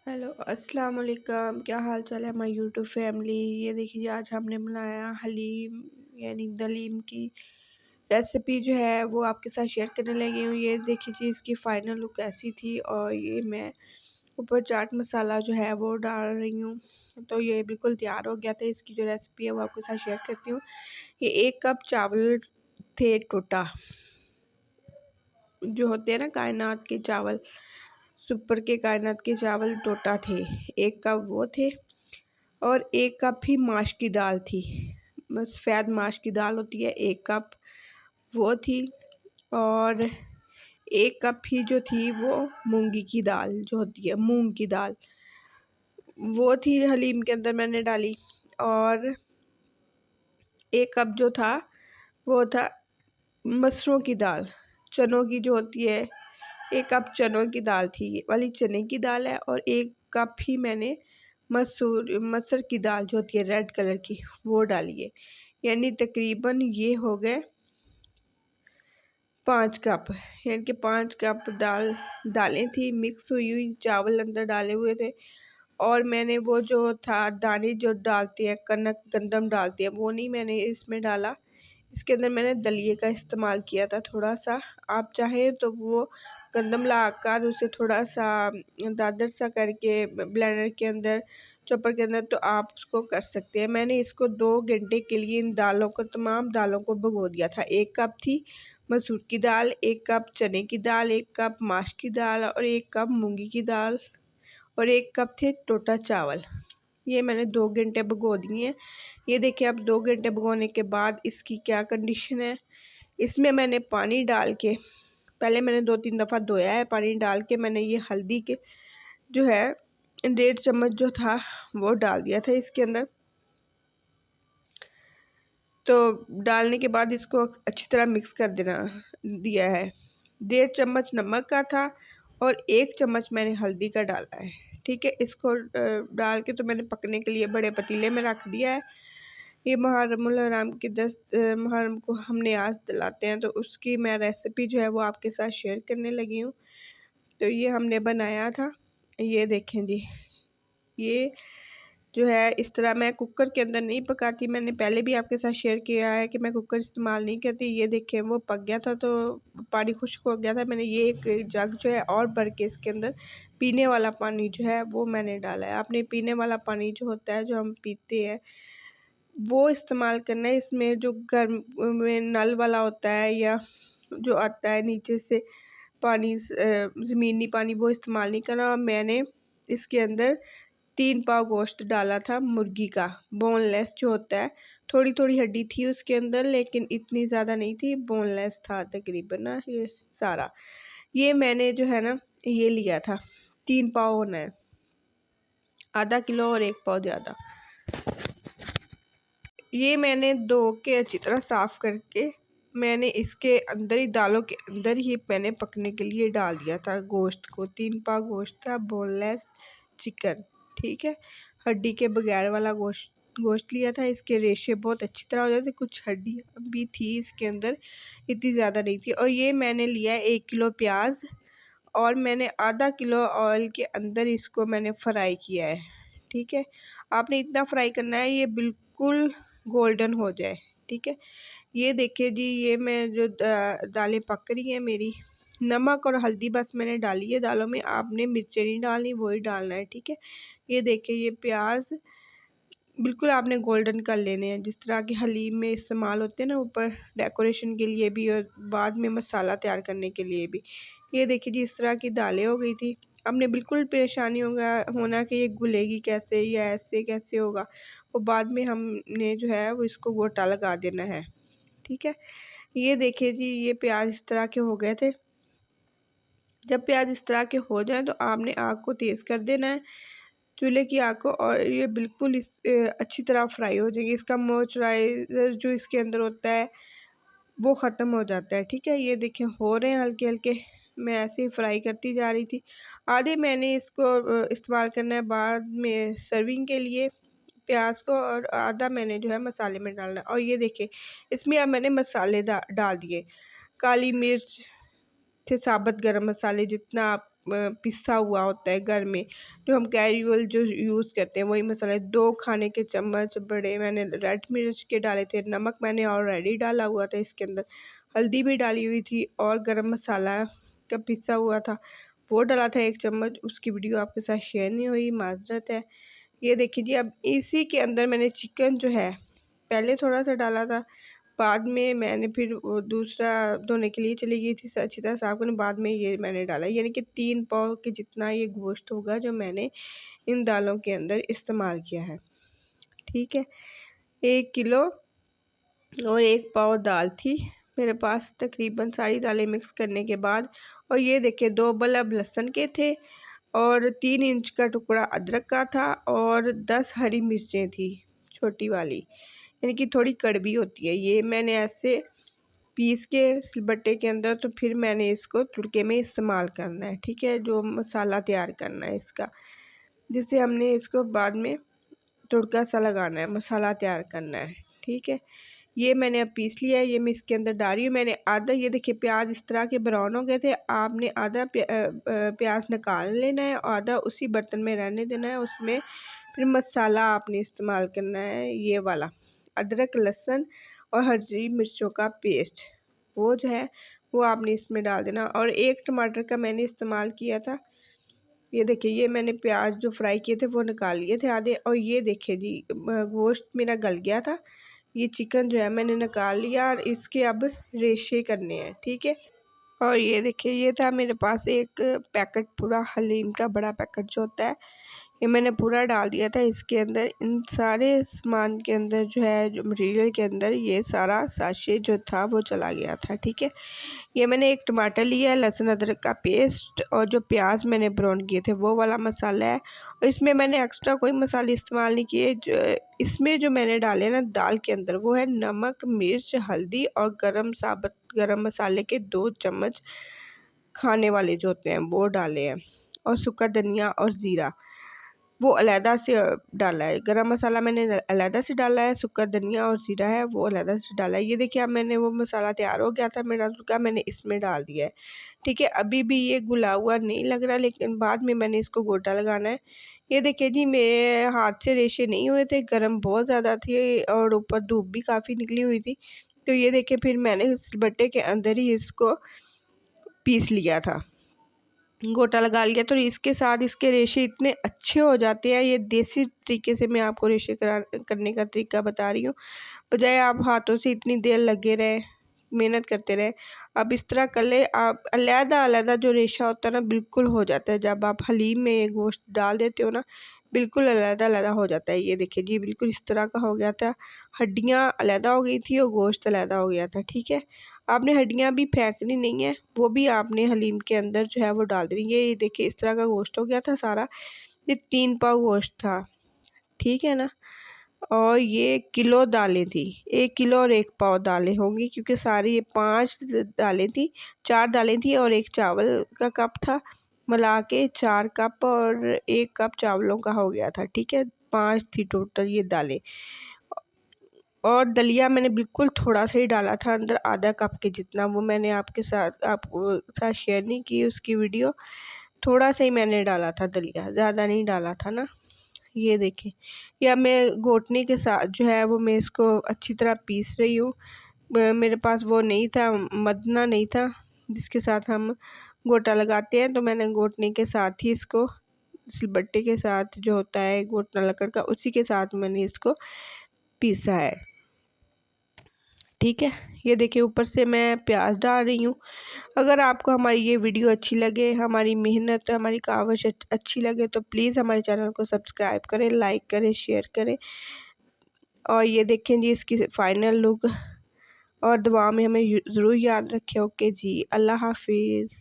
Hello अस्सलाम वालेकुम, क्या हाल चाल है हमारी यूट्यूब फैमिली। ये देखिए आज हमने बनाया हलीम यानी दलीम की रेसिपी जो है वो आपके साथ शेयर करने लगी हूँ। ये देखिए जी इसकी फ़ाइनल लुक ऐसी थी और ये मैं ऊपर चाट मसाला जो है वो डाल रही हूँ। तो ये बिल्कुल तैयार हो गया था। इसकी जो रेसिपी है वो आपके साथ शेयर करती हूँ। ये 1 कप चावल थे टोटा, जो होते हैं ना कायनात के चावल, सुपर के कायनात के चावल टोटा थे, 1 कप वो थे। और 1 कप ही माश की दाल थी, सफ़ेद माश की दाल होती है, 1 कप वो थी। और 1 कप ही जो थी वो मूंगी की दाल जो होती है, मूंग की दाल, वो थी हलीम के अंदर मैंने डाली। और 1 कप जो था वो था मसरों की दाल, चनों की जो होती है, 1 कप चनों की दाल थी, ये वाली चने की दाल है। और 1 कप ही मैंने मसर की दाल जो होती है रेड कलर की वो डाली है। यानी तकरीबन ये हो गए 5 कप, यानी कि 5 कप दालें थी मिक्स हुई हुई, चावल अंदर डाले हुए थे। और मैंने वो जो था दाने जो डालते हैं, कनक गंदम डालते हैं, वो नहीं मैंने इसमें डाला। इसके अंदर मैंने दलिए का इस्तेमाल किया था थोड़ा सा। आप चाहें तो वो गंदम लाकर उसे थोड़ा सा दादर सा करके ब्लेंडर के अंदर, चॉपर के अंदर, तो आप उसको कर सकते हैं। मैंने इसको 2 घंटे के लिए इन दालों को, तमाम दालों को भिगो दिया था। 1 कप थी मसूर की दाल, 1 कप चने की दाल, 1 कप माश की दाल और 1 कप मूंगी की दाल और 1 कप थे टोटा चावल। ये मैंने 2 घंटे भिगो दिए हैं। ये देखिए अब 2 घंटे भिगोने के बाद इसकी क्या कंडीशन है। इसमें मैंने पानी डाल के, पहले मैंने 2-3 दफ़ा धोया है, पानी डाल के मैंने ये हल्दी के जो है 1.5 चम्मच जो था वो डाल दिया था इसके अंदर। तो डालने के बाद इसको अच्छी तरह मिक्स कर देना दिया है। 1.5 चम्मच नमक का था और 1 चम्मच मैंने हल्दी का डाला है। ठीक है, इसको डाल के तो मैंने पकने के लिए बड़े पतीले में रख दिया है। ये मुहर्रमुल हराम के 10 मुहर्रम को हम न्याज़ दिलाते हैं, तो उसकी मैं रेसिपी जो है वो आपके साथ शेयर करने लगी हूँ। तो ये हमने बनाया था, ये देखें जी, ये जो है इस तरह मैं कुकर के अंदर नहीं पकाती। मैंने पहले भी आपके साथ शेयर किया है कि मैं कुकर इस्तेमाल नहीं करती। ये देखें वो पक गया था तो पानी खुश्क हो गया था। मैंने ये एक जग जो है और भर के इसके अंदर पीने वाला पानी जो है वो मैंने डाला है। आपने पीने वाला पानी जो होता है, जो हम पीते हैं, वो इस्तेमाल करना है। इसमें जो गर्म में नल वाला होता है या जो आता है नीचे से पानी, ज़मीनी पानी, वो इस्तेमाल नहीं करना। और मैंने इसके अंदर 3 पाव गोश्त डाला था मुर्गी का, बोनलेस जो होता है। थोड़ी थोड़ी हड्डी थी उसके अंदर लेकिन इतनी ज़्यादा नहीं थी, बोनलेस था तकरीबन ना ये सारा। ये मैंने जो है ना ये लिया था, 3 पाव होना है, आधा किलो और 1 पाव ज़्यादा। ये मैंने धो के अच्छी तरह साफ़ करके मैंने इसके अंदर ही, दालों के अंदर ही मैंने पकने के लिए डाल दिया था गोश्त को। 3 पाव गोश्त था, बोनलेस चिकन, ठीक है, हड्डी के बगैर वाला गोश्त लिया था। इसके रेशे बहुत अच्छी तरह हो जाते, कुछ हड्डी भी थी इसके अंदर, इतनी ज़्यादा नहीं थी। और ये मैंने लिया है 1 किलो प्याज और मैंने आधा किलो ऑयल के अंदर इसको मैंने फ्राई किया है। ठीक है, आपने इतना फ्राई करना है ये बिल्कुल गोल्डन हो जाए। ठीक है, ये देखिए जी, ये मैं जो दालें पक रही हैं मेरी, नमक और हल्दी बस मैंने डाली है दालों में, आपने मिर्चें नहीं डालनी, वही डालना है। ठीक है, ये देखिए ये प्याज बिल्कुल आपने गोल्डन कर लेने हैं, जिस तरह के हलीम में इस्तेमाल होते हैं ना, ऊपर डेकोरेशन के लिए भी और बाद में मसाला तैयार करने के लिए भी। ये देखिए जी इस तरह की दालें हो गई थी। हमने बिल्कुल परेशानी होना कि ये घुलेगी कैसे या ऐसे कैसे होगा, वो बाद में हमने जो है वो इसको गोटा लगा देना है। ठीक है, ये देखिए जी ये प्याज इस तरह के हो गए थे। जब प्याज इस तरह के हो जाए तो आपने आग को तेज़ कर देना है, चूल्हे की आग को, और ये बिल्कुल अच्छी तरह फ्राई हो जाएगी। इसका मॉइस्चराइज़र जो इसके अंदर होता है वो ख़त्म हो जाता है। ठीक है, ये देखें हो रहे हैं हल्के हल्के, मैं ऐसे ही फ्राई करती जा रही थी। आधे मैंने इसको इस्तेमाल करना है बाद में सर्विंग के लिए प्याज को, और आधा मैंने जो है मसाले में डालना है। और ये देखिए इसमें अब मैंने मसाले डाल दिए, काली मिर्च थे, साबुत गरम मसाले जितना आप पिसा हुआ होता है घर में, जो हम कैजुअल जो यूज़ करते हैं वही मसाले। 2 खाने के चम्मच बड़े मैंने रेड मिर्च के डाले थे। नमक मैंने ऑलरेडी डाला हुआ था इसके अंदर, हल्दी भी डाली हुई थी और गरम मसाला का पिसा हुआ था वो डाला था 1 चम्मच। उसकी वीडियो आपके साथ शेयर नहीं हुई, माज़रत है। ये देखिए जी, अब इसी के अंदर मैंने चिकन जो है पहले थोड़ा सा डाला था, बाद में मैंने फिर वो दूसरा धोने के लिए चली गई थी अच्छी तरह साफ़ करने, बाद में ये मैंने डाला। यानी कि 3 पाव के जितना ये गोश्त होगा जो मैंने इन दालों के अंदर इस्तेमाल किया है। ठीक है, 1 किलो और 1 पाव दाल थी मेरे पास तकरीबन, सारी दालें मिक्स करने के बाद। और ये देखिए 2 बल्ब लहसुन के थे और 3 इंच का टुकड़ा अदरक का था और 10 हरी मिर्चें थी छोटी वाली, यानी कि थोड़ी कड़वी होती है। ये मैंने ऐसे पीस के सिलबट्टे के अंदर, तो फिर मैंने इसको तुड़के में इस्तेमाल करना है। ठीक है, जो मसाला तैयार करना है इसका, जिससे हमने इसको बाद में तुड़का सा लगाना है, मसाला तैयार करना है। ठीक है, ये मैंने अब पीस लिया है, ये मैं इसके अंदर डाल रही हूँ। मैंने आधा, ये देखिए प्याज इस तरह के ब्राउन हो गए थे, आपने आधा प्याज निकाल लेना है और आधा उसी बर्तन में रहने देना है। उसमें फिर मसाला आपने इस्तेमाल करना है, ये वाला अदरक लहसुन और हरी मिर्चों का पेस्ट, वो जो है वो आपने इसमें डाल देना। और 1 टमाटर का मैंने इस्तेमाल किया था। ये देखिए, ये मैंने प्याज जो फ्राई किए थे वो निकाल लिए थे आधे। और ये देखिए जी, गोश्त मेरा गल गया था। ये चिकन जो है मैंने निकाल लिया और इसके अब रेशे करने हैं। ठीक है, और ये देखिए, ये था मेरे पास एक पैकेट पूरा हलीम का, बड़ा पैकेट जो होता है, ये मैंने पूरा डाल दिया था इसके अंदर। इन सारे सामान के अंदर जो है, जो मटेरियल के अंदर ये सारा साशे जो था वो चला गया था। ठीक है, ये मैंने 1 टमाटर लिया है, लहसुन अदरक का पेस्ट और जो प्याज मैंने ब्राउन किए थे वो वाला मसाला है। और इसमें मैंने एक्स्ट्रा कोई मसाले इस्तेमाल नहीं किए। जो इसमें जो मैंने डाले ना दाल के अंदर, वो है नमक, मिर्च, हल्दी और साबुत गरम मसाले के 2 चम्मच खाने वाले जो होते हैं वो डाले हैं। और सूखा धनिया और ज़ीरा वो अलहदा से डाला है। गरम मसाला मैंने अलहदा से डाला है, सूखा धनिया और ज़ीरा है वो अलहदा से डाला है। ये देखिए, अब मैंने वो मसाला तैयार हो गया था मेरा सूखा, मैंने इसमें डाल दिया है। ठीक है, अभी भी ये घुला हुआ नहीं लग रहा, लेकिन बाद में मैंने इसको गोटा लगाना है। ये देखिए जी, मेरे हाथ से रेशे नहीं हुए थे, गर्म बहुत ज़्यादा थी और ऊपर धूप भी काफ़ी निकली हुई थी। तो ये देखिए, फिर मैंने सिलबट्टे के अंदर ही इसको पीस लिया था, गोटा लगा लिया। तो इसके साथ इसके रेशे इतने अच्छे हो जाते हैं। ये देसी तरीके से मैं आपको रेशे करने का तरीका बता रही हूँ, बजाय आप हाथों से इतनी देर लगे रहे, मेहनत करते रहे। अब इस तरह कर ले आप, अलहदा अलहदा जो रेशा होता है ना, बिल्कुल हो जाता है। जब आप हलीम में ये गोश्त डाल देते हो ना, बिल्कुल अलहदा अलहदा हो जाता है। ये देखिए जी, बिल्कुल इस तरह का हो गया था, हड्डियाँ अलहदा हो गई थी और गोश्त अलहदा हो गया था। ठीक है, आपने हड्डियाँ भी फेंकनी नहीं है, वो भी आपने हलीम के अंदर जो है वो डाल देनी। ये देखिए, इस तरह का गोश्त हो गया था सारा। ये 3 पाव गोश्त था। ठीक है ना, और ये किलो दालें थी, 1 किलो और 1 पाव दालें होंगी, क्योंकि सारी ये 5 दालें थी, 4 दालें थी और 1 चावल का कप था, मिला के 4 कप और 1 कप चावलों का हो गया था। ठीक है, 5 थी टोटल ये दालें। और दलिया मैंने बिल्कुल थोड़ा सा ही डाला था अंदर, आधा कप के जितना, वो मैंने आपके साथ आपको साथ शेयर नहीं की उसकी वीडियो, थोड़ा सा ही मैंने डाला था दलिया, ज़्यादा नहीं डाला था ना। ये देखिए, या मैं घोटने के साथ जो है वो मैं इसको अच्छी तरह पीस रही हूँ। मेरे पास वो नहीं था, मदना नहीं था जिसके साथ हम गोटा लगाते हैं, तो मैंने घोटने के साथ ही इसको, सिलबट्टे के साथ जो होता है घोटना लकड़ का, उसी के साथ मैंने इसको पीसा है। ठीक है, ये देखिए, ऊपर से मैं प्याज डाल रही हूँ। अगर आपको हमारी ये वीडियो अच्छी लगे, हमारी मेहनत, हमारी काविश अच्छी लगे, तो प्लीज़ हमारे चैनल को सब्सक्राइब करें, लाइक करें, शेयर करें। और ये देखें जी इसकी फ़ाइनल लुक, और दुआ में हमें ज़रूर याद रखें। ओके जी, अल्लाह हाफिज़।